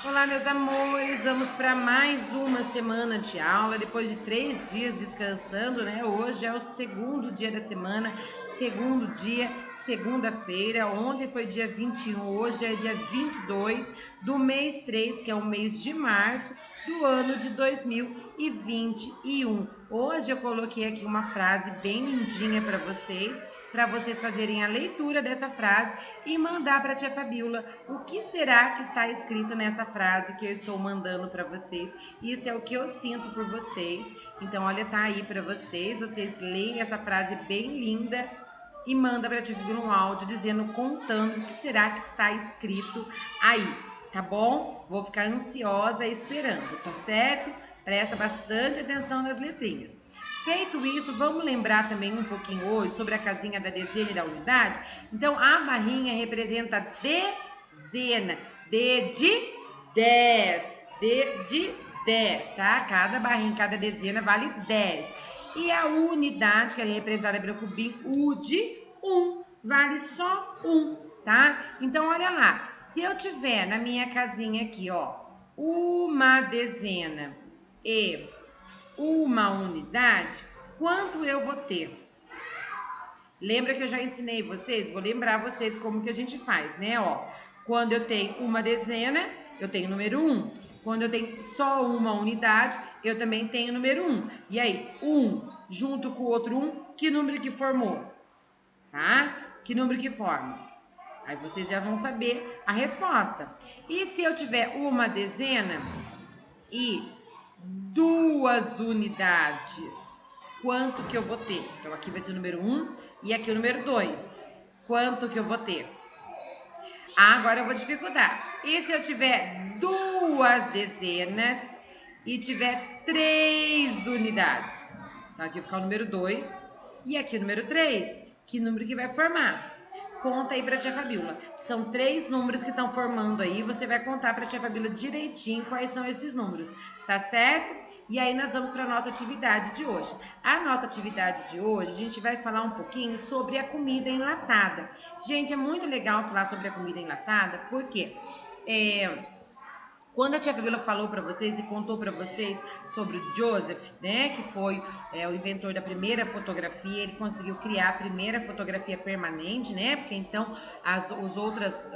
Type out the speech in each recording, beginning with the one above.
Olá, meus amores, vamos para mais uma semana de aula, depois de 3 dias descansando, né? Hoje é o segundo dia da semana, segundo dia, segunda-feira. Ontem foi dia 21, hoje é dia 22 do mês 3, que é o mês de março do ano de 2021. Hoje eu coloquei aqui uma frase bem lindinha para vocês fazerem a leitura dessa frase e mandar para a tia Fabiola o que será que está escrito nessa frase que eu estou mandando para vocês. Isso é o que eu sinto por vocês. Então, olha, tá aí para vocês leem essa frase bem linda e manda para a tia Fabiola um áudio dizendo, contando o que será que está escrito aí. Tá bom? Vou ficar ansiosa esperando, tá certo? Presta bastante atenção nas letrinhas. Feito isso, vamos lembrar também um pouquinho hoje sobre a casinha da dezena e da unidade? Então, a barrinha representa dezena, D de 10, D de 10, tá? Cada barrinha, cada dezena vale 10. E a unidade, que é representada pelo cubinho, U de 1, vale só 1. Tá? Então, olha lá, se eu tiver na minha casinha aqui, ó, uma dezena e uma unidade, quanto eu vou ter? Lembra que eu já ensinei vocês? Vou lembrar vocês como que a gente faz, né? Ó, quando eu tenho uma dezena, eu tenho o número 1. Quando eu tenho só uma unidade, eu também tenho o número 1. E aí, 1 junto com o outro 1, que número que formou? Tá? Que número que forma? Aí vocês já vão saber a resposta. E se eu tiver uma dezena e duas unidades, quanto que eu vou ter? Então aqui vai ser o número 1 e aqui o número 2. Quanto que eu vou ter? Ah, agora eu vou dificultar. E se eu tiver duas dezenas e tiver 3 unidades? Então aqui vai ficar o número 2 e aqui o número 3. Que número que vai formar? Conta aí pra tia Fabiola. São 3 números que estão formando aí. Você vai contar pra tia Fabiola direitinho quais são esses números, tá certo? E aí nós vamos pra nossa atividade de hoje. A nossa atividade de hoje, a gente vai falar um pouquinho sobre a comida enlatada. Gente, é muito legal falar sobre a comida enlatada, porque quando a tia Fabiola falou para vocês e contou para vocês sobre o Joseph, né, que foi o inventor da primeira fotografia, ele conseguiu criar a primeira fotografia permanente, né, porque então os outros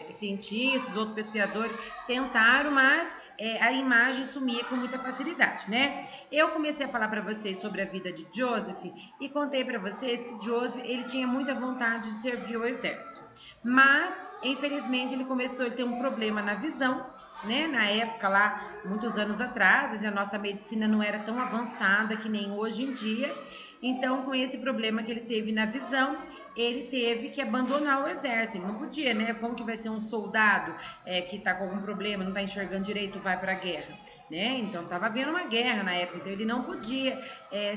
cientistas, outros pesquisadores tentaram, mas a imagem sumia com muita facilidade, né? Eu comecei a falar para vocês sobre a vida de Joseph e contei para vocês que Joseph, ele tinha muita vontade de servir o exército, mas infelizmente ele começou a ter um problema na visão, né? Na época lá, muitos anos atrás, a nossa medicina não era tão avançada que nem hoje em dia. Então, com esse problema que ele teve na visão, ele teve que abandonar o exército. Ele não podia, né? Como que vai ser um soldado que tá com algum problema, não tá enxergando direito, vai pra guerra, né? Então, tava havendo uma guerra na época, então ele não podia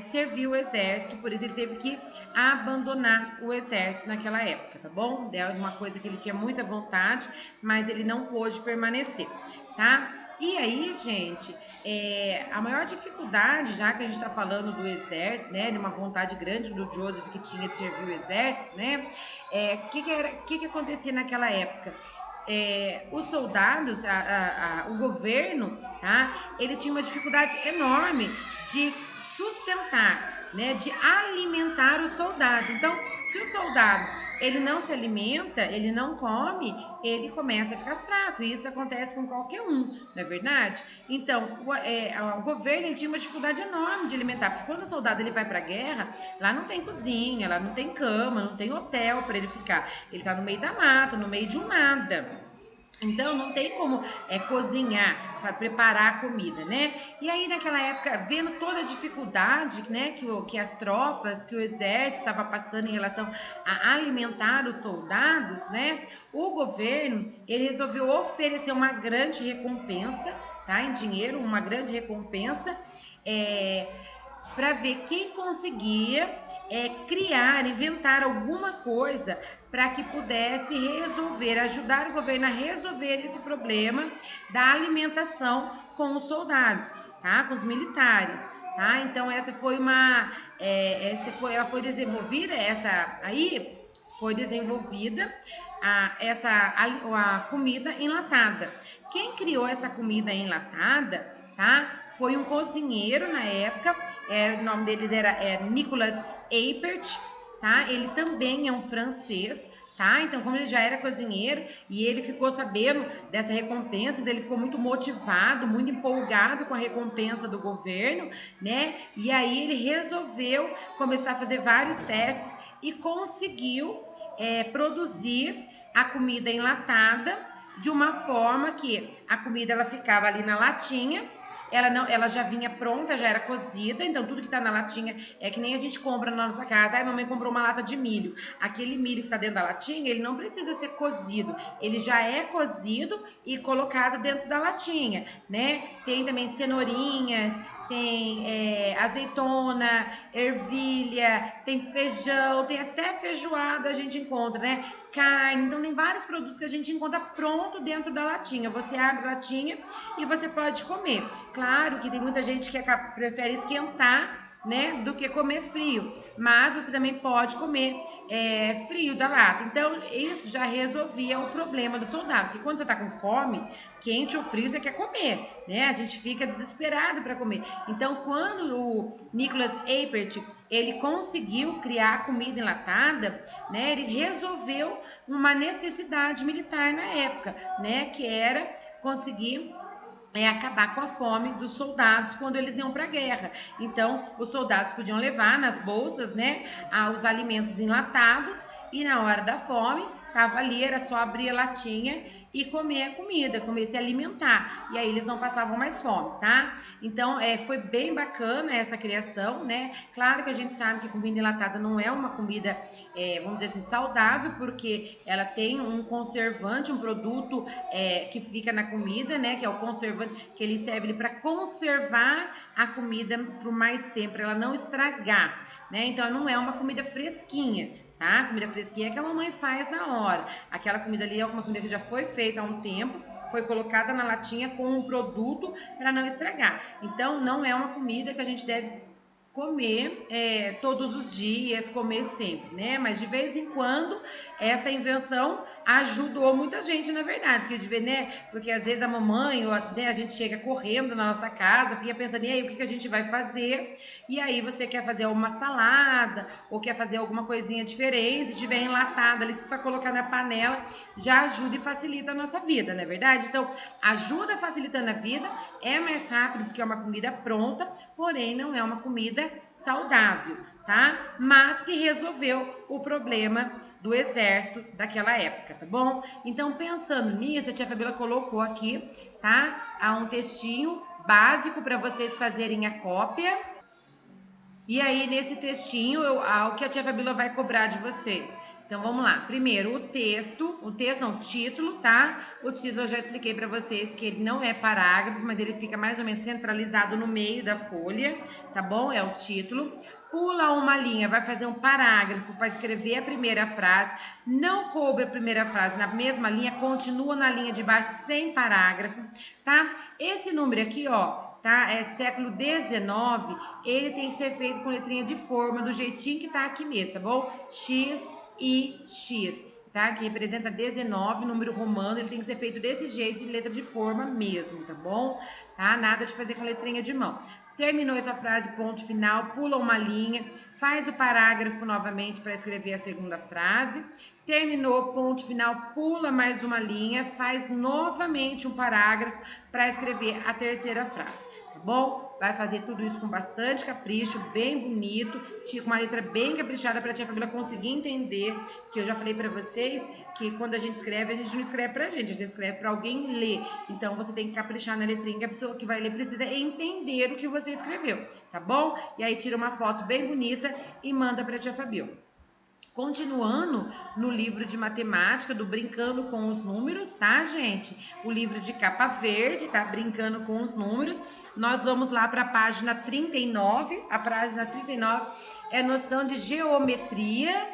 servir o exército, por isso ele teve que abandonar o exército naquela época, tá bom? É uma coisa que ele tinha muita vontade, mas ele não pôde permanecer, tá? E aí, gente, a maior dificuldade, já que a gente está falando do exército, né, de uma vontade grande do Joseph que tinha de servir o exército, né, que acontecia naquela época? Os soldados, o governo, tá, ele tinha uma dificuldade enorme de sustentar, né, de alimentar os soldados. Então, se o soldado ele não se alimenta, ele não come, ele começa a ficar fraco. E isso acontece com qualquer um, não é verdade? Então, o governo ele tinha uma dificuldade enorme de alimentar, porque quando o soldado ele vai para a guerra, lá não tem cozinha, lá não tem cama, não tem hotel para ele ficar. Ele está no meio da mata, no meio de um nada. Então não tem como cozinhar, preparar a comida, né? E aí naquela época, vendo toda a dificuldade, né, que as tropas, que o exército estava passando em relação a alimentar os soldados, né? O governo ele resolveu oferecer uma grande recompensa, tá? Em dinheiro, uma grande recompensa, para ver quem conseguia criar, inventar alguma coisa para que pudesse resolver, ajudar o governo a resolver esse problema da alimentação com os soldados, tá? Com os militares, tá? Então essa foi ela foi desenvolvida, essa aí foi desenvolvida a comida enlatada. Quem criou essa comida enlatada, tá? Foi um cozinheiro na época, o nome dele era Nicolas Appert, tá? Ele também é um francês, tá? Então, como ele já era cozinheiro e ele ficou sabendo dessa recompensa, então ele ficou muito motivado, muito empolgado com a recompensa do governo, né? E aí ele resolveu começar a fazer vários testes e conseguiu produzir a comida enlatada de uma forma que a comida ela ficava ali na latinha. Ela já vinha pronta, já era cozida, então tudo que tá na latinha é que nem a gente compra na nossa casa. Ai, mamãe comprou uma lata de milho. Aquele milho que tá dentro da latinha, ele não precisa ser cozido, ele já é cozido e colocado dentro da latinha, né? Tem também cenourinhas, tem azeitona, ervilha, tem feijão, tem até feijoada a gente encontra, né? Carne, então tem vários produtos que a gente encontra pronto dentro da latinha. Você abre a latinha e você pode comer. Claro que tem muita gente que prefere esquentar, né, do que comer frio, mas você também pode comer frio da lata. Então isso já resolvia o problema do soldado, porque quando você tá com fome, quente ou frio você quer comer, né? A gente fica desesperado para comer. Então quando o Nicolas Appert ele conseguiu criar a comida enlatada, né, ele resolveu uma necessidade militar na época, né, que era conseguir acabar com a fome dos soldados quando eles iam para a guerra. Então, os soldados podiam levar nas bolsas, né, os alimentos enlatados e na hora da fome, tava ali, era só abrir a latinha e comer a comida, comer, se alimentar. E aí eles não passavam mais fome, tá? Então, foi bem bacana essa criação, né? Claro que a gente sabe que comida enlatada não é uma comida, vamos dizer assim, saudável, porque ela tem um conservante, um produto que fica na comida, né? Que é o conservante, que ele serve para conservar a comida por mais tempo, para ela não estragar, né? Então, não é uma comida fresquinha. Tá? Comida fresquinha que a mamãe faz na hora. Aquela comida ali é uma comida que já foi feita há um tempo, foi colocada na latinha com um produto para não estragar. Então, não é uma comida que a gente deve comer todos os dias, comer sempre, né? Mas de vez em quando essa invenção ajudou muita gente, na verdade, porque de ver, né? Porque às vezes a mamãe ou né, a gente chega correndo na nossa casa, fica pensando, e aí, o que a gente vai fazer? E aí você quer fazer uma salada ou quer fazer alguma coisinha diferente, se tiver enlatada ali, se só colocar na panela, já ajuda e facilita a nossa vida, não é verdade? Então, ajuda facilitando a vida, é mais rápido porque é uma comida pronta, porém não é uma comida saudável, tá? Mas que resolveu o problema do exército daquela época, tá bom? Então, pensando nisso, a tia Fabíola colocou aqui, tá? Há um textinho básico para vocês fazerem a cópia. E aí, nesse textinho, o que a tia Fabíola vai cobrar de vocês? Então, vamos lá. Primeiro, o texto não, o título, tá? O título eu já expliquei para vocês que ele não é parágrafo, mas ele fica mais ou menos centralizado no meio da folha, tá bom? É o título. Pula uma linha, vai fazer um parágrafo para escrever a primeira frase. Não cobre a primeira frase na mesma linha, continua na linha de baixo sem parágrafo, tá? Esse número aqui, ó, tá? É século XIX, ele tem que ser feito com letrinha de forma, do jeitinho que tá aqui mesmo, tá bom? X, I, X, tá? Que representa 19, número romano, ele tem que ser feito desse jeito, de letra de forma mesmo, tá bom? Tá? Nada de fazer com letrinha de mão. Terminou essa frase, ponto final, pula uma linha, faz o parágrafo novamente para escrever a segunda frase. Terminou, ponto final, pula mais uma linha, faz novamente um parágrafo para escrever a terceira frase, tá bom? Vai fazer tudo isso com bastante capricho, bem bonito, com uma letra bem caprichada para a tia Fabíola conseguir entender, que eu já falei para vocês que quando a gente não escreve pra gente escreve para alguém ler. Então você tem que caprichar na letrinha que a pessoa que vai ler precisa entender o que você escreveu, tá bom? E aí tira uma foto bem bonita e manda para a tia Fabíola. Continuando no livro de matemática do Brincando com os Números, tá, gente? O livro de capa verde, tá? Brincando com os Números. Nós vamos lá para a página 39. A página 39 é noção de geometria.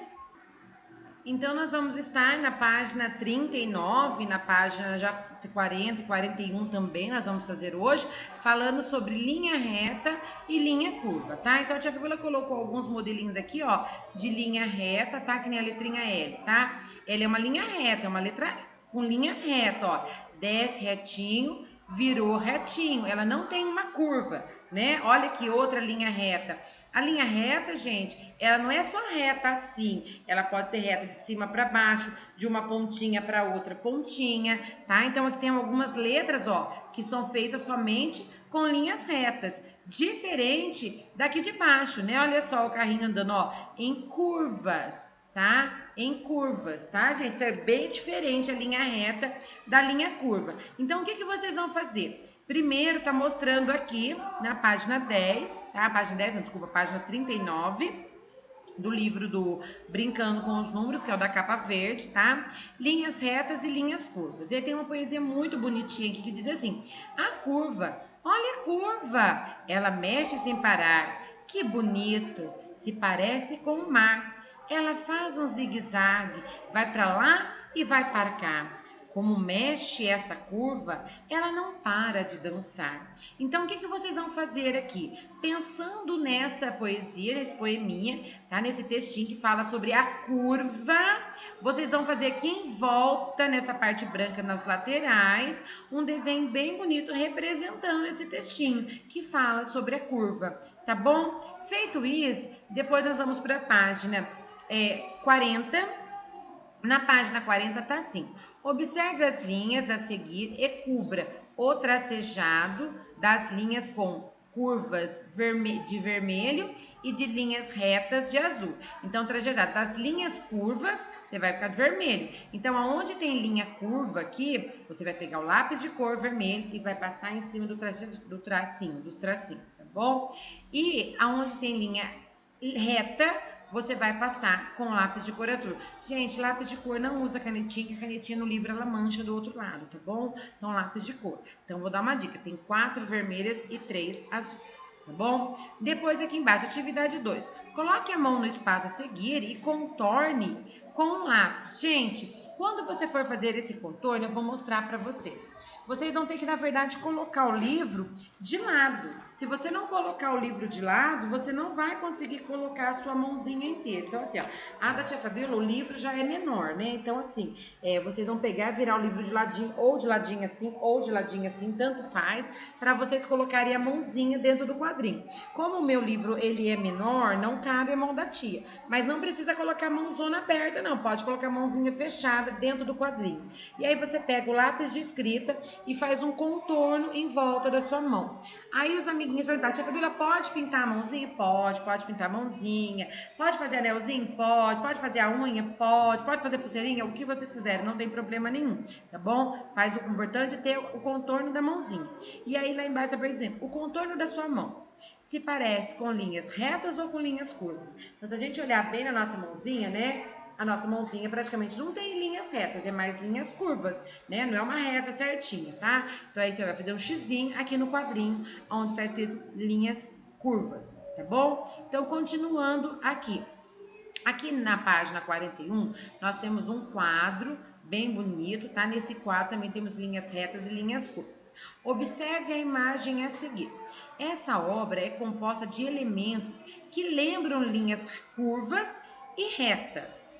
Então, nós vamos estar na página 39, na página já 40 e 41 também, nós vamos fazer hoje, falando sobre linha reta e linha curva, tá? Então, a tia Fabiola colocou alguns modelinhos aqui, ó, de linha reta, tá? Que nem a letrinha L, tá? Ela é uma linha reta, é uma letra com linha reta, ó. Desce retinho, virou retinho, ela não tem uma curva, né? Olha que outra linha reta. A linha reta, gente, ela não é só reta assim, ela pode ser reta de cima para baixo, de uma pontinha para outra pontinha, tá? Então aqui tem algumas letras, ó, que são feitas somente com linhas retas, diferente daqui de baixo, né? Olha só o carrinho andando, ó, em curvas, tá? Em curvas, tá, gente? Então é bem diferente a linha reta da linha curva. Então, o que vocês vão fazer? Primeiro, tá mostrando aqui na página 10, tá? Página 10, não, desculpa, página 39 do livro do Brincando com os Números, que é o da capa verde, tá? Linhas retas e linhas curvas. E aí tem uma poesia muito bonitinha aqui que diz assim: a curva, olha a curva, ela mexe sem parar, que bonito, se parece com o mar. Ela faz um zigue-zague, vai para lá e vai para cá. Como mexe essa curva, ela não para de dançar. Então, o que vocês vão fazer aqui? Pensando nessa poesia, nesse poeminha, tá? Nesse textinho que fala sobre a curva, vocês vão fazer aqui em volta, nessa parte branca nas laterais, um desenho bem bonito representando esse textinho que fala sobre a curva, tá bom? Feito isso, depois nós vamos para a página 40. Na página 40 tá assim: observe as linhas a seguir e cubra o tracejado das linhas com curvas de vermelho e de linhas retas de azul. Então, trajeado das linhas curvas, você vai ficar de vermelho. Então, aonde tem linha curva aqui, você vai pegar o lápis de cor vermelho e vai passar em cima dos tracinhos, tá bom? E aonde tem linha reta, você vai passar com lápis de cor azul. Gente, lápis de cor não usa canetinha, que a canetinha no livro ela mancha do outro lado, tá bom? Então, lápis de cor. Então, vou dar uma dica: tem 4 vermelhas e 3 azuis, tá bom? Depois, aqui embaixo, atividade 2. Coloque a mão no espaço a seguir e contorne com um lápis. Gente, quando você for fazer esse contorno, eu vou mostrar para vocês. Vocês vão ter que, na verdade, colocar o livro de lado. Se você não colocar o livro de lado, você não vai conseguir colocar a sua mãozinha inteira. Então, assim, ó, a da tia Fabiola, o livro já é menor, né? Então, assim, vocês vão pegar, virar o livro de ladinho, ou de ladinho assim, tanto faz, para vocês colocarem a mãozinha dentro do quadrinho. Como o meu livro, ele é menor, não cabe a mão da tia. Mas não precisa colocar a mãozona aberta, não. Pode colocar a mãozinha fechada dentro do quadrinho. E aí você pega o lápis de escrita e faz um contorno em volta da sua mão. Aí os amiguinhos perguntam: tia Fabiola, pode pintar a mãozinha? Pode pintar a mãozinha. Pode fazer anelzinho? Pode fazer a unha? Pode fazer pulseirinha? O que vocês quiserem, não tem problema nenhum, tá bom? Faz o importante é ter o contorno da mãozinha. E aí lá embaixo, por exemplo, o contorno da sua mão se parece com linhas retas ou com linhas curvas. Então, se a gente olhar bem na nossa mãozinha, né? A nossa mãozinha praticamente não tem linhas retas, é mais linhas curvas, né? Não é uma reta certinha, tá? Então aí você vai fazer um xizinho aqui no quadrinho, onde está escrito linhas curvas, tá bom? Então, continuando aqui. Aqui na página 41, nós temos um quadro bem bonito, tá? Nesse quadro também temos linhas retas e linhas curvas. Observe a imagem a seguir. Essa obra é composta de elementos que lembram linhas curvas e retas.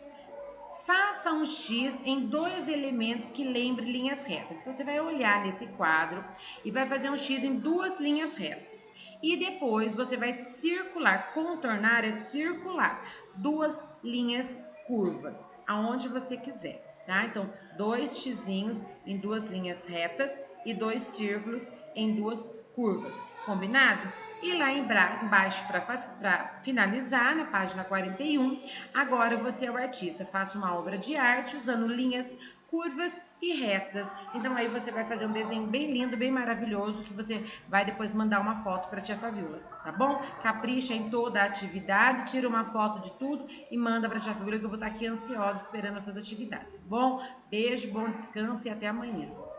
Faça um X em 2 elementos que lembrem linhas retas. Então, você vai olhar nesse quadro e vai fazer um X em 2 linhas retas. E depois você vai circular, contornar é circular 2 linhas curvas, aonde você quiser, tá? Então, 2 xizinhos em 2 linhas retas e 2 círculos em 2 curvas. Combinado? E lá embaixo, para finalizar, na página 41, agora você é o artista. Faça uma obra de arte usando linhas curvas e retas. Então aí você vai fazer um desenho bem lindo, bem maravilhoso, que você vai depois mandar uma foto para a tia Fabiola, tá bom? Capricha em toda a atividade, tira uma foto de tudo e manda para a tia Fabiola, que eu vou estar aqui ansiosa esperando as suas atividades, tá bom? Beijo, bom descanso e até amanhã.